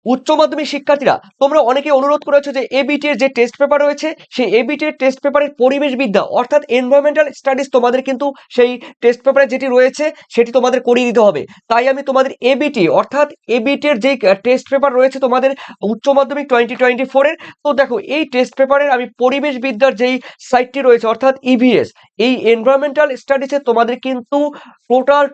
উচ্চ মাধ্যমিক শিক্ষার্থীরা তোমরা অনেকে অনুরোধ করেছো যে এবিটি এর যে টেস্ট পেপার রয়েছে সেই এবিটি এর টেস্ট পেপারের পরিবেশ বিদ্যা অর্থাৎ এনভায়রনমেন্টাল স্টাডিজ তোমাদের কিন্তু সেই টেস্ট পেপারে যেটি রয়েছে সেটি তোমাদের করিয়ে দিতে হবে। তাই আমি তোমাদের এবিটি অর্থাৎ এবিটি এর যে টেস্ট পেপার রয়েছে তোমাদের উচ্চ মাধ্যমিক 2024 এর, তো দেখো এই টেস্ট পেপারের আমি পরিবেশ বিদ্যার যেই সাইটটি রয়েছে অর্থাৎ ইভিএস, এই এনভায়রনমেন্টাল স্টাডিজে তোমাদের কিন্তু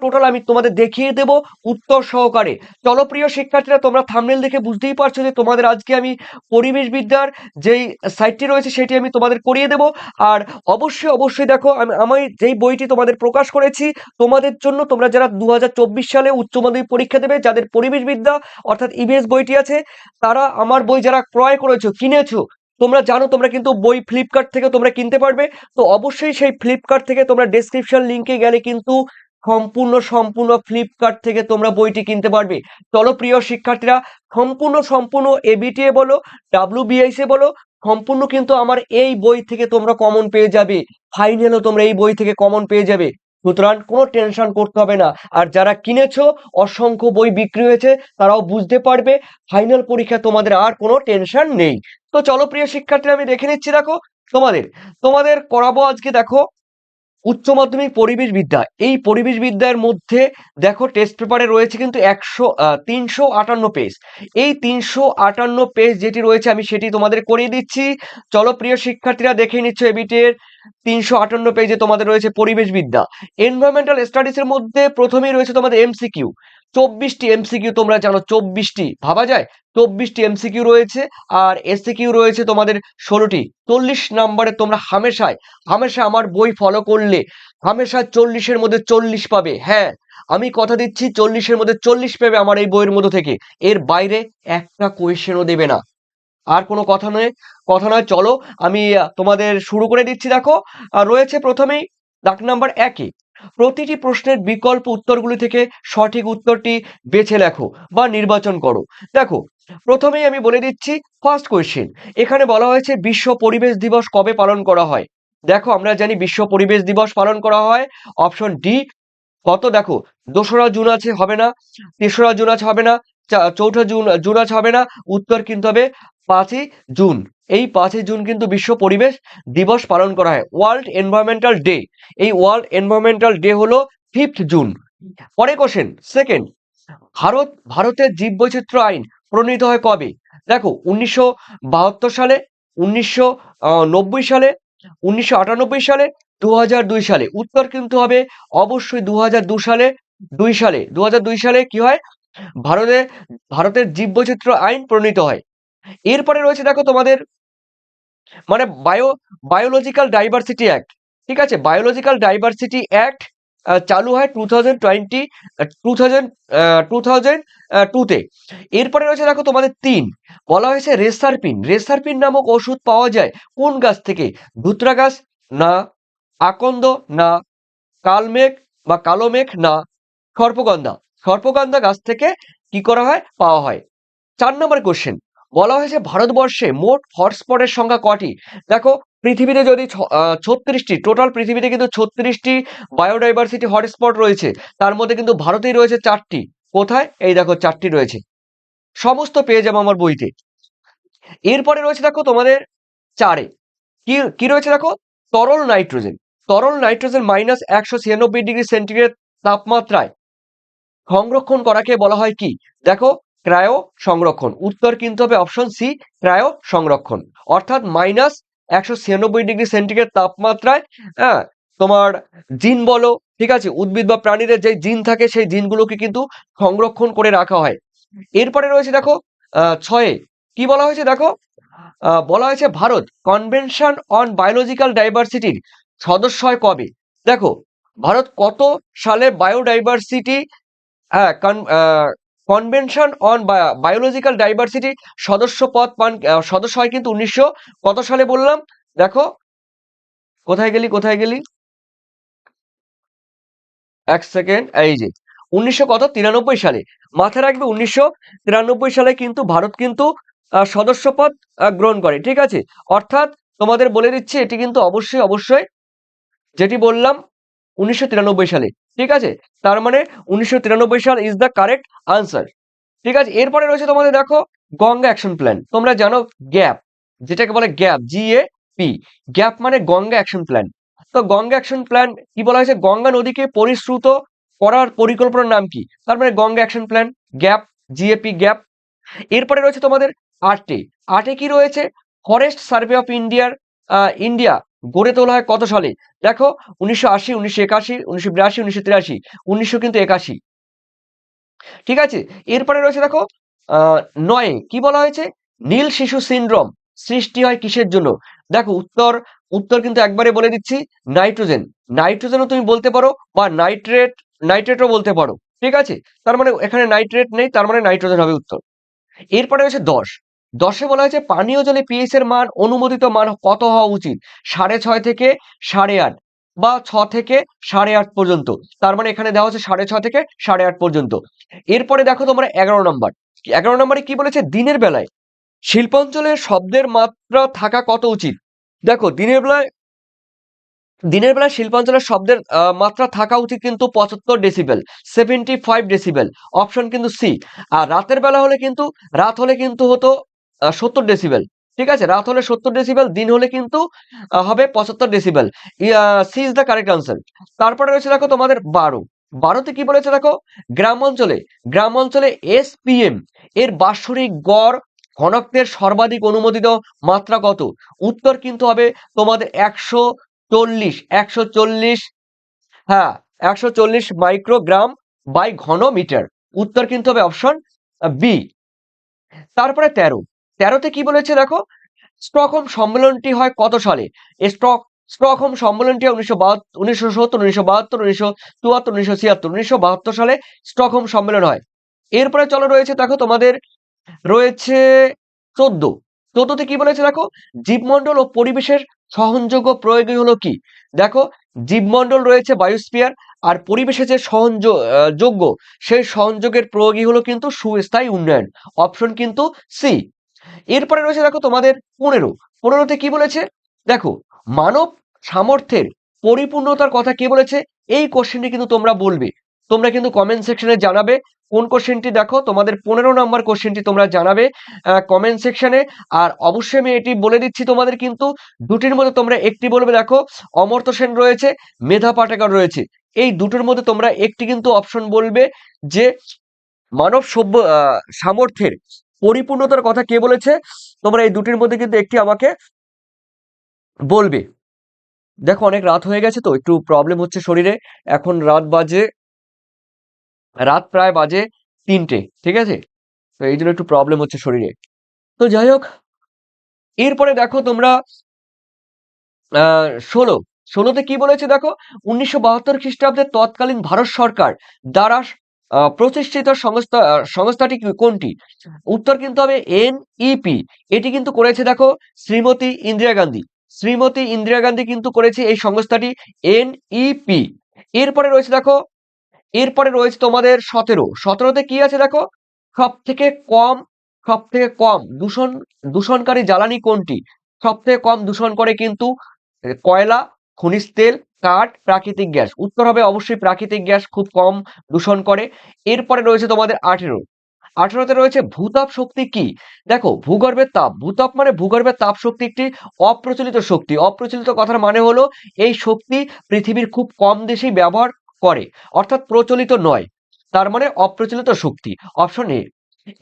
টোটাল আমি তোমাদের দেখিয়ে দেব উত্তর সহকারে। চলো প্রিয় শিক্ষার্থীরা, তোমরা থাম্বনেল দেখে বুঝতেই পারছো যে তোমাদের আজকে আমি পরিবেশ বিদ্যার যেই সাইটটি রয়েছে সেটি আমি তোমাদের করিয়ে দেব। আর অবশ্যই দেখো আমি যেই বইটি তোমাদের প্রকাশ করেছি তোমাদের জন্য, তোমরা যারা 2024 সালে উচ্চ মাধ্যমিক পরীক্ষা দেবে যাদের পরিবেশ বিদ্যা অর্থাৎ ইভিএস বইটি আছে, তারা আমার বই যারা ক্রয় করেছো কিনেছো, তোমরা জানো তোমরা কিন্তু বই ফ্লিপকার্ট থেকে তোমরা কিনতে পারবে। তো অবশ্যই সেই ফ্লিপকার্ট থেকে তোমরা ডেসক্রিপশন লিংকে গেলে কিন্তু সম্পূর্ণ ফ্লিপকার্ট থেকে তোমরা বইটি কিনতে পারবে। চলো প্রিয় শিক্ষার্থীরা, সম্পূর্ণ এবিটিএ বলো ডাব্লিউবিআইসি বলো, সম্পূর্ণ কিন্তু আমার এই বই থেকে তোমরা কমন পেয়ে যাবে। ফাইনালও তোমরা এই বই থেকে কমন পেয়ে যাবে, সুতরাং কোনো টেনশন করতে হবে না। আর যারা কিনেছো অসংখ্য বই বিক্রি হয়েছে তারাও বুঝতে পারবে, ফাইনাল পরীক্ষা তোমাদের আর কোনো টেনশন নেই। তো চলো প্রিয় শিক্ষার্থীরা, আমি দেখে নিচ্ছি। দেখো তোমাদের তোমাদের করাবো আজকে দেখো উচ্চ মাধ্যমিক পরিবেশ বিদ্যা। এই পরিবেশ বিদ্যার মধ্যে দেখো টেস্ট পেপারে রয়েছে কিন্তু 358 পেজ। এই 358 পেজ যেটি রয়েছে আমি সেটি তোমাদের করিয়ে দিচ্ছি। চলো প্রিয় শিক্ষার্থীরা, দেখে নিচ্ছ এবিটের 358 পেজে তোমাদের রয়েছে পরিবেশ বিদ্যা। এনভায়রনমেন্টাল স্টাডিজ এর মধ্যে প্রথমেই রয়েছে তোমাদের এমসিকিউ। 24টি এমসিকিউ, তোমরা জানো 24টি ভাবা যায়, 24টি এমসিকিউ রয়েছে। আর এসসিকিউ রয়েছে তোমাদের 16টি। 40 নম্বরে তোমরা হামেশা আমার বই ফলো করলে হামেশা 40-এর মধ্যে 40 পাবে। হ্যাঁ, আমি কথা দিচ্ছি 40-এর মধ্যে 40 পাবে আমার এই বইয়ের মধ্যে থেকে। এর বাইরে একটা কোয়েশ্চেনও দেবে না। আর কোনো কথা নয়, চলো আমি তোমাদের শুরু করে দিচ্ছি। দেখো রয়েছে প্রথমেই দাগ নাম্বার 1-এ প্রতিটি প্রশ্নের বিকল্প উত্তরগুলি থেকে সঠিক উত্তরটি বেছে লেখো বা নির্বাচন করো। দেখো প্রথমেই আমি বলে দিচ্ছি ফার্স্ট কোয়েশ্চেন। এখানে বলা হয়েছে বিশ্ব পরিবেশ দিবস কবে পালন করা হয়। দেখো আমরা জানি বিশ্ব পরিবেশ দিবস পালন করা হয় অপশন ডি কত, দেখো 2রা জুন আছে, হবে না। 3রা জুন আছে, হবে না। 4ঠা জুন আছে, হবে না। উত্তর কিন্তু হবে 5ই জুন। এই 5ই জুন কিন্তু বিশ্ব পরিবেশ দিবস পালন করা হয়, ওয়ার্ল্ড এনভায়রনমেন্টাল ডে। এই ওয়ার্ল্ড এনভায়রনমেন্টাল ডে হলো 5th জুন। পরে কোশ্চেন সেকেন্ড, ভারতের জীববৈচিত্র্য আইন প্রণীত হয় কবে। দেখো 1972 সালে, 1990 সালে, 1998 সালে, 2002 সালে। উত্তর কিন্তু হবে অবশ্যই 2002 সালে। 2002 সালে কি হয়, ভারতে ভারতের জীববৈচিত্র্য আইন প্রণীত হয়। এরপরে রয়েছে দেখো তোমাদের মানে বায়োলজিক্যাল ডাইভার্সিটি অ্যাক্ট। ঠিক আছে, বায়োলজিক্যাল ডাইভার্সিটি অ্যাক্ট চালু হয় 2002-তে। এরপরে রয়েছে দেখো তোমাদের বলা হয়েছে রেসারপিন নামক ওষুধ পাওয়া যায় কোন গাছ থেকে। ধুত্রা গাছ, না আকন্দ, না কালমেঘ বা কালো মেঘ, না সর্পগন্ধা গাছ থেকে কি করা হয়, পাওয়া হয়। 4 নম্বর কোশ্চেন, বলা হয়েছে ভারতবর্ষে মোট হটস্পটের সংখ্যা কটি। দেখো পৃথিবীতে যদি 36টি, টোটাল পৃথিবীতে কিন্তু 36টি বায়োডাইভার্সিটি হটস্পট রয়েছে, তার মধ্যে কিন্তু ভারতেই রয়েছে 4টি। কোথায়, এই দেখো 4টি রয়েছে, সমস্ত পেয়ে যাবো আমার বইতে। এরপরে রয়েছে দেখো তোমাদের 4-এ কি রয়েছে, দেখো তরল নাইট্রোজেন -196 ডিগ্রি সেন্টিগ্রেড তাপমাত্রায় সংরক্ষণ করাকে বলা হয় কি। দেখো ক্রায়ো সংরক্ষণ। উত্তর কিন্তু হবে অপশন সি, ক্রায়ো সংরক্ষণ। অর্থাৎ -196 ডিগ্রি সেন্টিগ্রেড তাপমাত্রায় তোমার জিন বলো, ঠিক আছে, উদ্ভিদ বা প্রাণীদের যে জিন থাকে সেই জিনগুলোকে কিন্তু সংরক্ষণ করে রাখা হয়। এরপরে রয়েছে দেখো 6-এ কি বলা হয়েছে, দেখো বলা হয়েছে ভারত কনভেনশন অন বায়োলজিক্যাল ডাইভার্সিটির সদস্য হয় কবে। দেখো ভারত কত সালে biodiversity convention on biological diversity সদস্য হয় কিন্তু 1900 কত সালে বললাম। দেখো কোথায় গেলি এক সেকেন্ড, এই যে 1993 সালে। মাথায় রাখবে 1993 সালে কিন্তু ভারত কিন্তু সদস্যপদ গ্রহণ করে। ঠিক আছে, অর্থাৎ তোমাদের বলে দিচ্ছি এটি কিন্তু অবশ্যই যেটি বললাম 1993 সালে। ঠিক আছে, তার মানে 1993 সাল ইজ দ্য কারেক্ট আনসার। ঠিক আছে, এরপরে রয়েছে তোমাদের দেখো গঙ্গা অ্যাকশন প্ল্যান, তোমরা জানো গ্যাপ, যেটাকে বলে গ্যাপ, GAP, গ্যাপ মানে গঙ্গা অ্যাকশন প্ল্যান। তো গঙ্গা অ্যাকশন প্ল্যান কি বলা হয়েছে, গঙ্গা নদীকে পরিশ্রুত করার পরিকল্পনার নাম কি, তার মানে Ganga action plan, gap, GAP, gap. এরপরে রয়েছে তোমাদের আটে, আটে কি রয়েছে, ফরেস্ট সার্ভে অফ ইন্ডিয়া গড়ে তোলা হয় কত সালে, দেখো 1980, 1981, 1982, 1983, 1981, ঠিক আছে। এরপরে রয়েছে দেখো নয়ে কি বলা হয়েছে, নীল শিশু সিনড্রোম সৃষ্টি হয় কিসের জন্য, দেখো উত্তর, উত্তর কিন্তু একবারে বলে দিচ্ছি, নাইট্রোজেন, নাইট্রোজেনও তুমি বলতে পারো বা নাইট্রেটও বলতে পারো, ঠিক আছে। তার মানে এখানে নাইট্রেট নেই, তার মানে নাইট্রোজেন হবে উত্তর। এরপরে হচ্ছে 10, 10-এ বলা হয়েছে পানীয় জলে পিএইচ এর মান, অনুমোদিত মান কত হওয়া উচিত, 6.5 থেকে 8.5 বা 6 থেকে 8.5 পর্যন্ত, তার মানে এখানে দেওয়া হচ্ছে 6.5 থেকে 8.5 পর্যন্ত। এরপরে দেখো তোমরা 11 নম্বর, 11 নম্বরে কি বলেছে, দিনের বেলায় শিল্পাঞ্চলের শব্দের মাত্রা থাকা কত উচিত, দেখো দিনের বেলা শিল্পাঞ্চলের শব্দের মাত্রা থাকা উচিত কিন্তু 75 ডেসিবেল, 75 ডেসিবেল, অপশন কিন্তু সি। আর রাত হলে কিন্তু হতো 70 ডেসিবেল, ঠিক আছে, রাত হলে 70 ডেসিবেল, দিন হলে কিন্তু হবে 75 decibel, C is the correct answer. তারপরে রয়েছে দেখো তোমাদের 12, 12তে কি বলেছে দেখো, গ্রামাঞ্চলে SPM এর বাৎসরিক গড় ঘনত্বের সর্বাধিক অনুমোদিত মাত্রা কত, উত্তর কিন্তু হবে তোমাদের 140, হ্যাঁ 140 মাইক্রোগ্রাম বাই ঘন মিটার, উত্তর কিন্তু হবে অপশন বি। তারপরে 13, 13তে কি বলেছে দেখো, স্টকহোম সম্মেলনটি হয় কত সালে, স্টকহোম সম্মেলনটি হয় 1970, 1972, 1974, 1976, 1972 সালে স্টকহোম সম্মেলন হয়। এরপরে চলো রয়েছে দেখো তোমাদের রয়েছে 14, 14তে কি বলেছে দেখো, জীবমণ্ডল ও পরিবেশের সহনযোগ্য প্রয়োগী হলো কি, দেখো জীবমণ্ডল রয়েছে বায়োস্ফিয়ার, আর পরিবেশে যে যোগ্য সেই সহনযোগের প্রয়োগী হলো কিন্তু সুস্থায়ী উন্নয়ন, অপশন কিন্তু সি। এরপরে রয়েছে দেখো তোমাদের 15, 15তে কি বলেছে, দেখো মানব সামর্থ্যের পরিপূর্ণতার কথা কে বলেছে, এই কোশ্চেনটি কিন্তু তোমরা বলবে, তোমরা কিন্তু কমেন্ট সেকশনে জানাবে কোন কোশ্চেনটি, দেখো তোমাদের 15 নম্বর কোশ্চেনটি তোমরা জানাবে কমেন্ট সেকশনে। আর অবশ্যই আমি এটি বলে দিচ্ছি তোমাদের, কিন্তু দুটির মধ্যে তোমরা একটি বলবে, দেখো অমর্ত্য সেন রয়েছে, মেধা পাটেকর রয়েছে, এই দুটোর মধ্যে তোমরা একটি কিন্তু অপশন বলবে যে মানব সামর্থ্যের পরিপূর্ণতার কথা কে বলেছে, তোমরা এই দুটির মধ্যে কিন্তু একটি আমাকে বলবে। দেখো অনেক রাত হয়ে গেছে তো একটু প্রবলেম হচ্ছে শরীরে, এখন রাত প্রায় বাজে 3টে, ঠিক আছে, তো এই জন্য একটু প্রবলেম হচ্ছে শরীরে। তো যাই হোক, এরপরে দেখো তোমরা 16, 16তে কি বলেছে দেখো, 1972 খ্রিস্টাব্দে তৎকালীন ভারত সরকার দ্বারা প্রতিষ্ঠিত সংস্থাটি কোনটি, উত্তর কিন্তু হবে NEP, এটি কিন্তু করেছে দেখো শ্রীমতী ইন্দিরা গান্ধী, শ্রীমতী ইন্দিরা গান্ধী কিন্তু করেছে এই সংস্থাটি NEP। এরপরে রয়েছে দেখো, এরপরে রয়েছে তোমাদের 17, 17তে কি আছে দেখো, সব থেকে কম দূষণকারী জ্বালানি কোনটি, সব থেকে কম দূষণ করে কিন্তু কয়লা, খনিজ তেল, কাঠ, প্রাকৃতিক গ্যাস, উত্তর হবে অবশ্যই প্রাকৃতিক গ্যাস খুব কম দূষণ করে। এরপরে রয়েছে তোমাদের 18, 18তে রয়েছে ভূতাপ শক্তি কি, দেখো ভূগর্ভের তাপ, ভূতাপ মানে ভূগর্ভের তাপ শক্তি একটি অপ্রচলিত শক্তি, অপ্রচলিত কথার মানে হলো এই শক্তি পৃথিবীর খুব কম দেশেই ব্যবহার করে, অর্থাৎ প্রচলিত নয়, তার মানে অপ্রচলিত শক্তি, অপশন এ।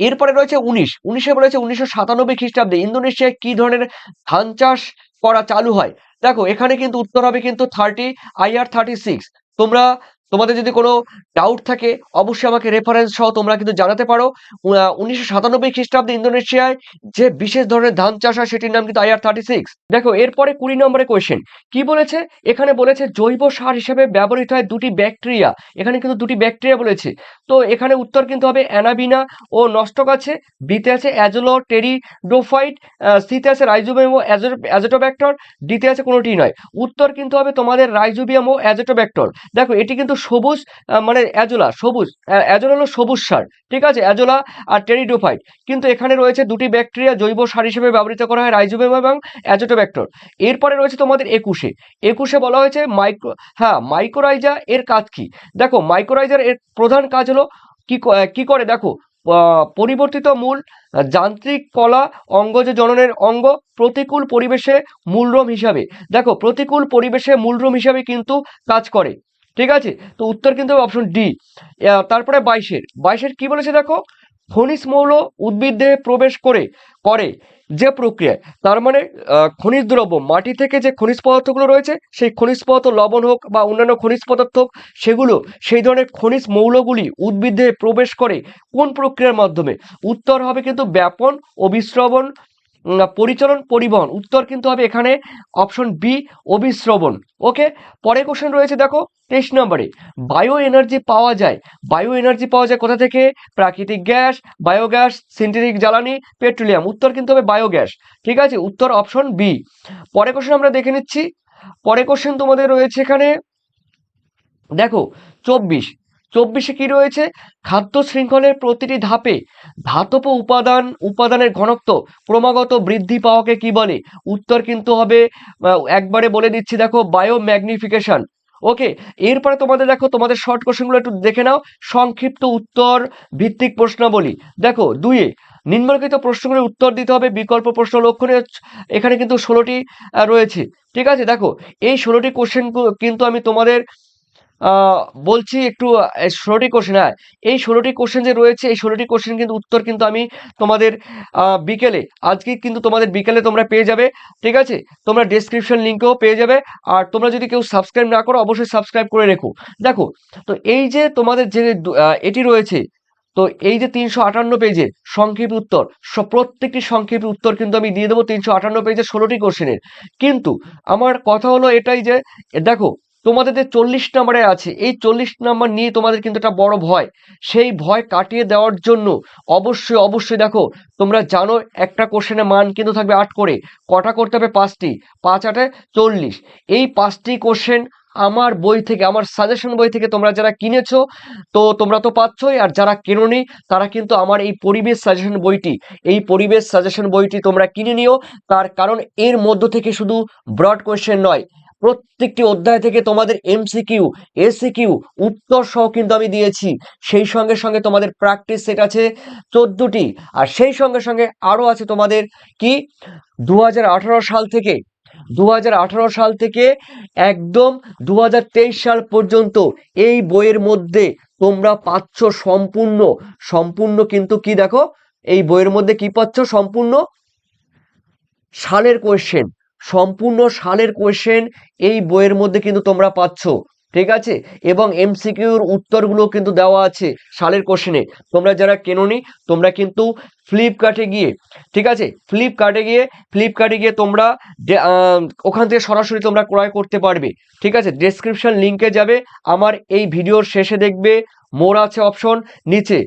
এরপরে রয়েছে 19, 19-এ বলেছে 1997 খ্রিস্টাব্দে ইন্দোনেশিয়ায় কি ধরনের ধান চাষ করা চালু হয়, দেখো এখানে কিন্তু উত্তর হবে কিন্তু 36, তোমরা তোমাদের যদি কোনো ডাউট থাকে অবশ্যই আমাকে রেফারেন্স সহ তোমরা কিন্তু জানাতে পারো। 1997 খ্রিস্টাব্দে ইন্দোনেশিয়ায় যে বিশেষ ধরনের ধান চাষ হয় সেটির নাম কিন্তু IR36। দেখো এরপরে 20 নম্বরের কোয়েশ্চেন কি বলেছে, এখানে বলেছে জৈব সার হিসেবে ব্যবহৃত হয় দুটি ব্যাকটেরিয়া, এখানে কিন্তু দুটি ব্যাকটেরিয়া বলেছে, তো এখানে উত্তর কিন্তু হবে অ্যানাবিনা ও নস্টক আছে, বিতে আছে অ্যাজোলোটেরিডোফাইট, সিতে আছে রাইজোবিয়াম ও অ্যাজোটোব্যাক্টর, ডিতে আছে কোনোটি নয়, উত্তর কিন্তু হবে তোমাদের রাইজোবিয়াম ও অ্যাজোটোব্যাক্টর। দেখো এটি কিন্তু সবুজ মানে অ্যাজোলা, অ্যাজোলা হলো সবুজ সার, ঠিক আছে, অ্যাজোলা আর টেরিডোফাইট, কিন্তু এখানে রয়েছে দুটি ব্যাকটেরিয়া জৈব সার হিসেবে ব্যবহৃত করা হয়, রাইজোবিয়াম এবং অ্যাজোটোব্যাক্টর। এরপরে রয়েছে তোমাদের 21-এ বলা হয়েছে মাইকোরাইজা এর কাজ কি, দেখো মাইকোরাইজার এর প্রধান কাজ হলো কি করে দেখো পরিবর্তিত মূল, যান্ত্রিক কলা, অঙ্গজ জননের অঙ্গ, প্রতিকূল পরিবেশে মূলরোম হিসাবে। দেখো প্রতিকূল পরিবেশে মূলরোম হিসাবে কিন্তু কাজ করে। ঠিক আছে, তো উত্তর কিন্তু অপশন ডি। তারপরে 22-এর কি বলেছে দেখো, খনিজ মৌল উদ্ভিদ দেহে প্রবেশ করে করে যে প্রক্রিয়ায়, তার মানে খনিজ দ্রব্য মাটি থেকে যে খনিজ পদার্থগুলো রয়েছে, সেই খনিজ পদার্থ লবণ হোক বা অন্যান্য খনিজ পদার্থ হোক, সেগুলো সেই ধরনের খনিজ মৌলগুলি উদ্ভিদ দেহে প্রবেশ করে কোন প্রক্রিয়ার মাধ্যমে? উত্তর হবে কিন্তু ব্যাপন, অভিস্রবণ, পরিচালন, পরিবহন। উত্তর কিন্তু হবে এখানে অপশন বি, অভিস্রবণ। ওকে, পরে কোশ্চেন রয়েছে দেখো 23 নম্বরে, বায়ো এনার্জি পাওয়া যায়, বায়ো এনার্জি পাওয়া যায় কোথা থেকে? প্রাকৃতিক গ্যাস, বায়োগ্যাস, সিনথেটিক জ্বালানি, পেট্রোলিয়াম। উত্তর কিন্তু হবে বায়োগ্যাস। ঠিক আছে, উত্তর অপশন বি। পরে কোশ্চেন আমরা দেখে নিচ্ছি। পরে কোশ্চেন তোমাদের রয়েছে এখানে দেখো 24-এ কি রয়েছে? খাদ্য শৃঙ্খলের প্রতিটি ধাপে ধাতব উপাদানের ঘনত্ব ক্রমাগত বৃদ্ধি পাওয়াকে কি বলে? উত্তর কিন্তু হবে, একবারে বলে দিচ্ছি দেখো, বায়োম্যাগনিফিকেশন। ওকে, এরপরে তোমাদের দেখো, তোমাদের শর্ট কোশ্চেনগুলো একটু দেখে নাও। সংক্ষিপ্ত উত্তর ভিত্তিক প্রশ্নাবলী। দেখো 2-এ নিম্নলিখিত প্রশ্নগুলোর উত্তর দিতে হবে, বিকল্প প্রশ্ন লক্ষণীয়। এখানে কিন্তু 16টি রয়েছে। ঠিক আছে, দেখো এই 16টি কোশ্চেন কিন্তু আমি তোমাদের বলছি একটু, 16টি কোশ্চেন, হ্যাঁ এই 16টি কোশ্চেন যে রয়েছে, এই 16টি কোশ্চেন কিন্তু উত্তর কিন্তু আমি তোমাদের বিকেলে, আজকে কিন্তু তোমাদের বিকেলে তোমরা পেয়ে যাবে। ঠিক আছে, তোমরা ডেসক্রিপশন লিঙ্কেও পেয়ে যাবে। আর তোমরা যদি কেউ সাবস্ক্রাইব না করো, অবশ্যই সাবস্ক্রাইব করে রেখো। দেখো, তো এই যে তোমাদের যে এটি রয়েছে, তো এই যে 358 পেজের সংক্ষিপ্ত উত্তর, প্রত্যেকটি সংক্ষিপ্ত উত্তর কিন্তু আমি দিয়ে দেবো 358 পেজের 16টি কোশ্চেনের। কিন্তু আমার কথা হলো এটাই যে দেখো, তোমাদের যে 40 নম্বরে আছে, এই 40 নম্বর নিয়ে তোমাদের কিন্তু একটা বড় ভয়, সেই ভয় কাটিয়ে দেওয়ার জন্য অবশ্যই অবশ্যই দেখো, তোমরা জানো একটা কোশ্চেনের মান কিন্তু থাকবে 8 করে, কটা করতে হবে? 5টি, 5 × 8 = 40। এই 5টি কোশ্চেন আমার বই থেকে, আমার সাজেশন বই থেকে তোমরা যারা কিনেছো, তো তোমরা তো পাচ্ছই, আর যারা কেনোনি তারা কিন্তু আমার এই পরিবেশ সাজেশন বইটি, এই পরিবেশ সাজেশন বইটি তোমরা কিনে নিও। তার কারণ এর মধ্য থেকে শুধু ব্রড কোশ্চেন নয়, প্রত্যেকটি অধ্যায় থেকে তোমাদের এমসিকিউ, এসিকিউ উত্তর সহ কিন্তু আমি দিয়েছি। সেই সঙ্গে সঙ্গে তোমাদের প্র্যাকটিস সেট আছে 14টি, আর সেই সঙ্গে সঙ্গে আরো আছে তোমাদের কি, 2018 সাল থেকে, 2018 সাল থেকে একদম 2023 সাল পর্যন্ত এই বইয়ের মধ্যে তোমরা পাচ্ছ সম্পূর্ণ, সম্পূর্ণ কিন্তু কি দেখো, এই বইয়ের মধ্যে কি পাচ্ছ? সম্পূর্ণ সালের কোয়েশ্চেন, সম্পূর্ণ সালের কোয়েশ্চেন এই বইয়ের মধ্যে কিন্তু তোমরা পাচ্ছ। ঠিক আছে, এবং এমসিকিউর উত্তরগুলো কিন্তু দেওয়া আছে সালের কোশ্চেনে। তোমরা যারা কেনোনি, তোমরা কিন্তু ফ্লিপকার্টে গিয়ে, ঠিক আছে, ফ্লিপকার্টে গিয়ে তোমরা ওখান থেকে সরাসরি তোমরা ক্রয় করতে পারবে। ঠিক আছে, ডেসক্রিপশন লিঙ্কে যাবে, আমার এই ভিডিওর শেষে দেখবে মোর আছে অপশন, নিচে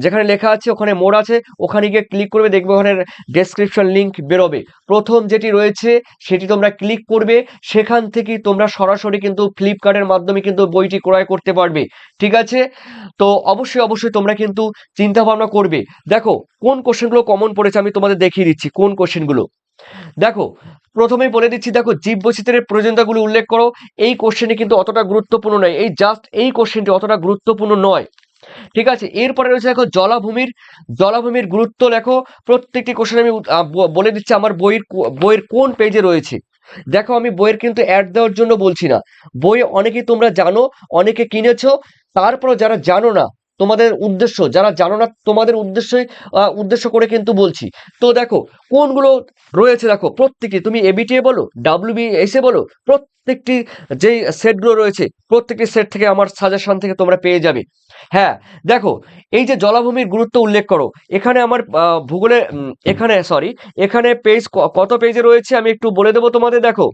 যেখানে লেখা আছে ওখানে মোর আছে, ওখানে গিয়ে ক্লিক করবে, দেখবে ওখানে ডেসক্রিপশন লিঙ্ক বেরোবে। প্রথম যেটি রয়েছে সেটি তোমরা ক্লিক করবে, সেখান থেকে তোমরা সরাসরি কিন্তু ফ্লিপকার্টের মাধ্যমে কিন্তু বইটি ক্রয় করতে পারবে। ঠিক আছে, তো অবশ্যই অবশ্যই তোমরা কিন্তু চিন্তা ভাবনা করবে। দেখো কোন কোশ্চেনগুলো কমন পড়েছে আমি তোমাদের দেখিয়ে দিচ্ছি কোন কোশ্চেনগুলো। দেখো প্রথমেই বলে দিচ্ছি, দেখো জীববৈচিত্র্যের প্রয়োজনীয়তাগুলো উল্লেখ করো। এই কোশ্চেনটি কিন্তু অতটা গুরুত্বপূর্ণ নয়, এই জাস্ট এই কোশ্চেনটি অতটা গুরুত্বপূর্ণ নয়। ঠিক আছে, এরপরে রয়েছে দেখো জলাভূমির গুরুত্ব লেখো। প্রত্যেকটি কোশ্চেন আমি বলে দিচ্ছি আমার বইয়ের কোন পেজে রয়েছে। দেখো আমি বইয়ের কিন্তু অ্যাড দেওয়ার জন্য বলছি না, বই অনেকেই তোমরা জানো, অনেকে কিনেছো, তারপরও যারা জানো না, তোমাদের উদ্দেশ্য, যারা জানো না তোমাদের উদ্দেশ্য করে কিন্তু বলছি। তো দেখো কোনগুলো রয়েছে, দেখো প্রত্যেকটি, তুমি এবিটিএ বলো, ডাব্লিউবিএসএ বলো, প্রত্যেকটি যেই সেটগুলো রয়েছে, প্রত্যেকটি সেট থেকে আমার সাজেশন থেকে তোমরা পেয়ে যাবে। হ্যাঁ, দেখো এই যে জলাভূমির গুরুত্ব উল্লেখ করো, এখানে আমার ভূগোলে এখানে পেজ কত পেজে রয়েছে আমি একটু বলে দেবো তোমাদের। দেখো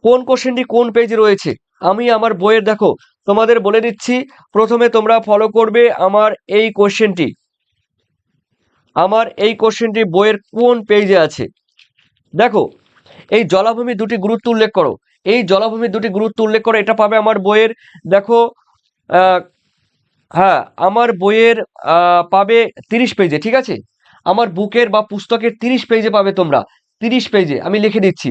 কোন কোশ্চেনটি কোন পেজে রয়েছে আমি আমার বইয়ের, দেখো তোমাদের বলে দিচ্ছি। প্রথমে তোমরা ফলো করবে আমার এই কোশ্চেনটি বইয়ের কোন পেজে আছে। দেখো এই জলাভূমির দুটি গুরুত্ব উল্লেখ করো, এই জলাভূমির দুটি গুরুত্ব উল্লেখ করো, এটা পাবে আমার বইয়ের। দেখো হ্যাঁ, আমার বইয়ের পাবে 30 পেজে। ঠিক আছে, আমার বুকের বা পুস্তকের 30 পেজে পাবে তোমরা, 30 পেজে আমি লিখে দিচ্ছি।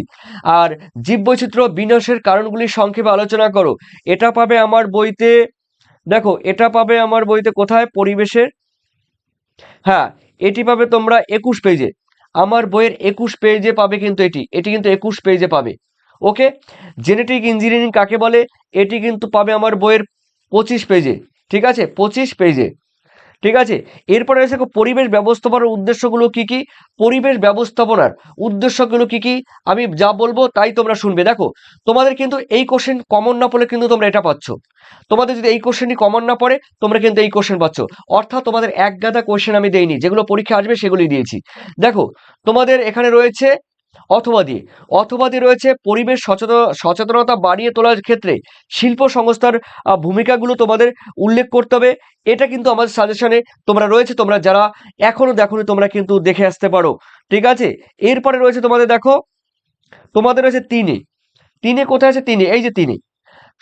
আর জীববৈচিত্র্য বিনাশের কারণগুলি সংক্ষেপে আলোচনা করো, এটা পাবে আমার বইতে দেখো এটা পাবে আমার বইতে কোথায়, পরিবেশের, হ্যাঁ এটি পাবে তোমরা 21 পেজে, আমার বইয়ের 21 পেজে পাবে কিন্তু এটি কিন্তু 21 পেজে পাবে। ওকে, জেনেটিক ইঞ্জিনিয়ারিং কাকে বলে, এটি কিন্তু পাবে আমার বইয়ের 25 পেজে, ঠিক আছে, 25 পেজে, ঠিক আছে। এরপরে রয়েছে পরিবেশ ব্যবস্থাপনার উদ্দেশ্যগুলো কি কি, পরিবেশ ব্যবস্থাপনার উদ্দেশ্যগুলো কি কি, আমি যা বলবো তাই তোমরা শুনবে। দেখো তোমাদের কিন্তু এই কোশ্চেন কমন না পড়লে কিন্তু তোমরা এটা পাচ্ছ, তোমাদের যদি এই কোশ্চেনটি কমন না পড়ে তোমরা কিন্তু এই কোশ্চেন পাচ্ছ, অর্থাৎ তোমাদের এক গাদা কোশ্চেন আমি দেইনি, যেগুলো পরীক্ষা আসবে সেগুলোই দিয়েছি। দেখো তোমাদের এখানে রয়েছে অথবা দিয়ে, অথবা দিয়ে রয়েছে পরিবেশ সচেতনতা বাড়িয়ে তোলার ক্ষেত্রে শিল্প সংস্থার ভূমিকাগুলো তোমাদের উল্লেখ করতে হবে। এটা কিন্তু আমাদের সাজেশনে তোমরা রয়েছে, তোমরা যারা এখনো দেখোনি তোমরা কিন্তু দেখে আসতে পারো, ঠিক আছে। এরপরে রয়েছে তোমাদের, দেখো তোমাদের রয়েছে তিনে, তিনে কোথায় আছে, তিনে এই যে তিনে,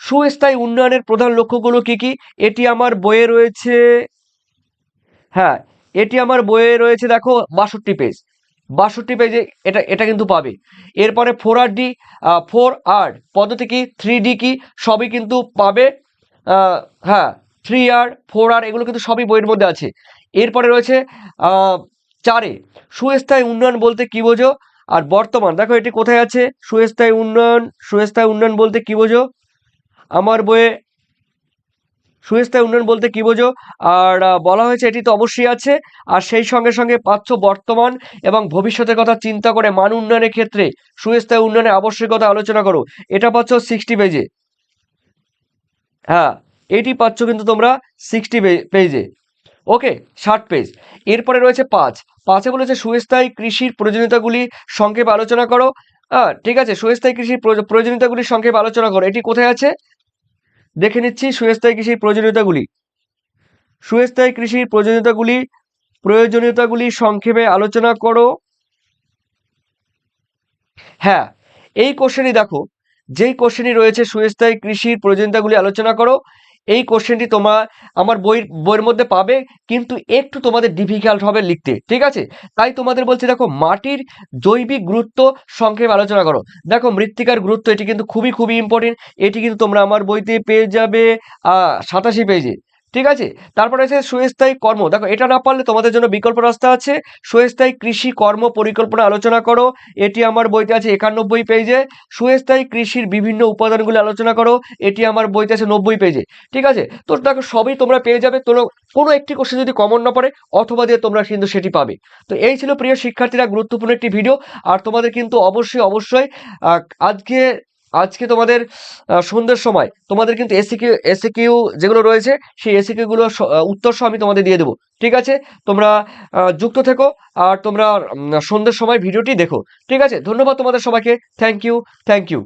সুস্থায়ী উন্নয়নের প্রধান লক্ষ্যগুলো কি কি, এটি আমার বইয়ে রয়েছে, হ্যাঁ এটি আমার বইয়ে রয়েছে, দেখো 62 পেজ, 62 পেজে এটা এটা কিন্তু পাবে। এরপরে 4R ফোর আর পদ্ধতি কি, 3D কি, সবই কিন্তু পাবে। হ্যাঁ 3R 4R এগুলো কিন্তু সবই বইয়ের মধ্যে আছে। এরপরে রয়েছে 4এ, সুস্থায়ী উন্নয়ন বলতে কি বোঝো, আর বর্তমান, দেখো এটি কোথায় আছে, সুস্থায়ী উন্নয়ন, সুস্থায়ী উন্নয়ন বলতে কি বোঝো, আমার বইয়ে সুস্থায়ী উন্নয়ন বলতে কি বোঝো, আর বলা হয়েছে এটি তো অবশ্যই আছে। আর সেই সঙ্গে সঙ্গে পাচ্ছ বর্তমান এবং ভবিষ্যতের কথা চিন্তা করে মান উন্নয়নের ক্ষেত্রে সুস্থায়ী উন্নয়নের আবশ্যকতা আলোচনা করো, এটা পাচ্ছ 60 পেজে, হ্যাঁ এটি পাচ্ছ কিন্তু তোমরা 60 পেজে। ওকে, 60 পেজ। এরপরে রয়েছে 5, 5এ বলেছে সুস্থায়ী কৃষির প্রয়োজনীয়তাগুলি সংক্ষেপে আলোচনা করো। হ্যাঁ ঠিক আছে, সুস্থায়ী কৃষির প্রয়োজনীয়তাগুলি সংক্ষেপে আলোচনা করো, এটি কোথায় আছে দেখে নিচ্ছি, সুস্থায়ী কৃষির প্রয়োজনীয়তাগুলি, সুস্থায়ী কৃষির প্রয়োজনীয়তাগুলি সংক্ষেপে আলোচনা করো। হ্যাঁ এই কোশ্চেনই দেখো, যেই কোশ্চেনই রয়েছে সুস্থায়ী কৃষির প্রয়োজনীয়তাগুলি আলোচনা করো, এই কোশ্চেনটি তোমার আমার বইয়ের মধ্যে পাবে, কিন্তু একটু তোমাদের ডিফিকাল্ট হবে লিখতে, ঠিক আছে। তাই তোমাদের বলছি, দেখো মাটির জৈবিক গুরুত্ব সংক্ষেপে আলোচনা করো। দেখো মৃত্তিকার গুরুত্ব এটি কিন্তু খুবই খুবই ইম্পর্টেন্ট, এটি কিন্তু তোমরা আমার বইতে পেয়ে যাবে 87 পেজে, ঠিক আছে। তারপরে আছে সুস্থায়ী কর্ম, দেখো এটা না পারলে তোমাদের জন্য বিকল্প রাস্তা আছে, সুস্থায়ী কৃষি কর্ম পরিকল্পনা আলোচনা করো, এটি আমার বইতে আছে 91 পেজে। সুস্থায়ী কৃষির বিভিন্ন উপাদানগুলো আলোচনা করো, এটি আমার বইতে আছে 90 পেজে, ঠিক আছে। তো দেখো সবই তোমরা পেয়ে যাবে, তো কোনো একটি কোশ্চেন যদি কমন না পড়ে অথবা দিয়ে তোমরা কিন্তু সেটি পাবে। তো এই ছিল প্রিয় শিক্ষার্থীরা গুরুত্বপূর্ণ একটি ভিডিও। আর তোমাদের কিন্তু অবশ্যই অবশ্যই আহ, আজকে আজকে তোমাদের সন্ধ্যের সময় তোমাদের কিন্তু এসিকিউ যেগুলো রয়েছে সেই এসিকিউ গুলো উত্তর সহ আমি তোমাদের দিয়ে দেবো, ঠিক আছে। তোমরা যুক্ত থেকো, আর তোমরা সন্ধ্যের সময় ভিডিওটি দেখো, ঠিক আছে। ধন্যবাদ তোমাদের সবাইকে, থ্যাংক ইউ, থ্যাংক ইউ।